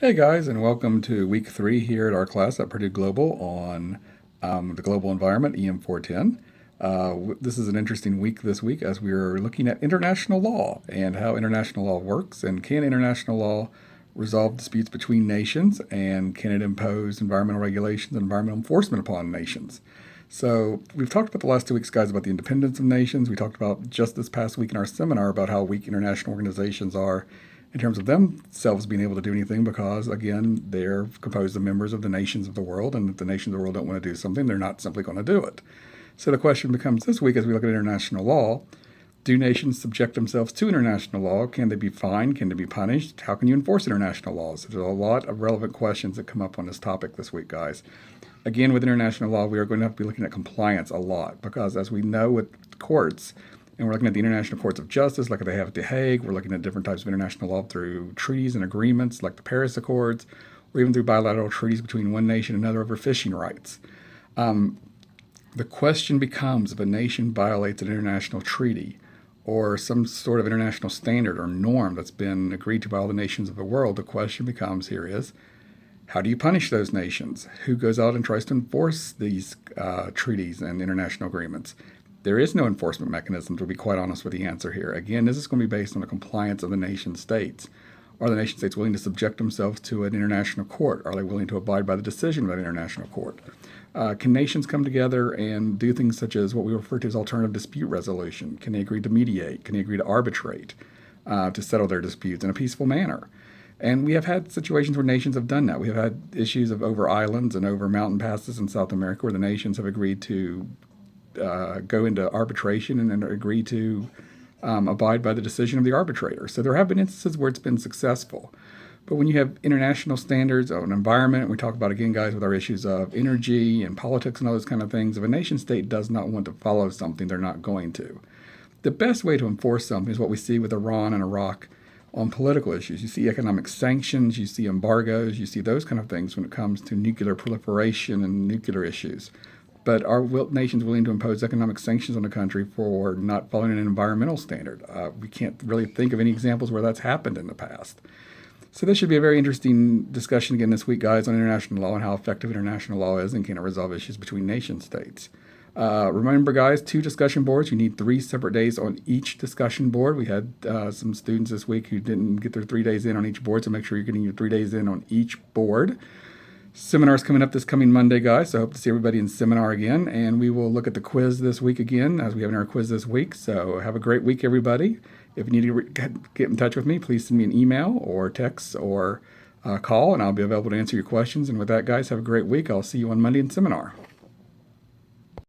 Hey guys, and welcome to week 3 here at our class at Purdue Global on the global environment, EM 410. This is an interesting week this week as we are looking at international law and how international law works, and can international law resolve disputes between nations, and can it impose environmental regulations and environmental enforcement upon nations. So we've talked about the last 2 weeks, guys, about the independence of nations. We talked about just this past week in our seminar about how weak international organizations are in terms of themselves being able to do anything because, again, they're composed of members of the nations of the world, and if the nations of the world don't want to do something, they're not simply going to do it. So the question becomes this week as we look at international law, do nations subject themselves to international law? Can they be fined? Can they be punished? How can you enforce international laws? There's a lot of relevant questions that come up on this topic this week, guys. Again, with international law, we are going to have to be looking at compliance a lot because, as we know with courts, and we're looking at the international courts of justice like they have at The Hague, we're looking at different types of international law through treaties and agreements like the Paris Accords, or even through bilateral treaties between one nation and another over fishing rights. The question becomes, if a nation violates an international treaty or some sort of international standard or norm that's been agreed to by all the nations of the world, the question becomes here is, how do you punish those nations? Who goes out and tries to enforce these treaties and international agreements? There is no enforcement mechanism, to be quite honest with the answer here. Again, this is going to be based on the compliance of the nation states. Are the nation states willing to subject themselves to an international court? Are they willing to abide by the decision of an international court? Can nations come together and do things such as what we refer to as alternative dispute resolution? Can they agree to mediate? Can they agree to arbitrate to settle their disputes in a peaceful manner? And we have had situations where nations have done that. We have had issues of over islands and over mountain passes in South America where the nations have agreed to go into arbitration and agree to abide by the decision of the arbitrator. So there have been instances where it's been successful. But when you have international standards on environment, we talk about, again, guys, with our issues of energy and politics and all those kind of things, if a nation state does not want to follow something, they're not going to. The best way to enforce something is what we see with Iran and Iraq on political issues. You see economic sanctions, you see embargoes, you see those kind of things when it comes to nuclear proliferation and nuclear issues. But are nations willing to impose economic sanctions on a country for not following an environmental standard? We can't really think of any examples where that's happened in the past. So this should be a very interesting discussion again this week, guys, on international law and how effective international law is and can it resolve issues between nation states. Remember, guys, 2 discussion boards. You need 3 separate days on each discussion board. We had some students this week who didn't get their 3 days in on each board, so make sure you're getting your 3 days in on each board. Seminar's coming up this coming Monday, guys, so I hope to see everybody in seminar again. And we will look at the quiz this week again, as we have in our quiz this week. So have a great week, everybody. If you need to get in touch with me, please send me an email or text or call, and I'll be available to answer your questions. And with that, guys, have a great week. I'll see you on Monday in seminar.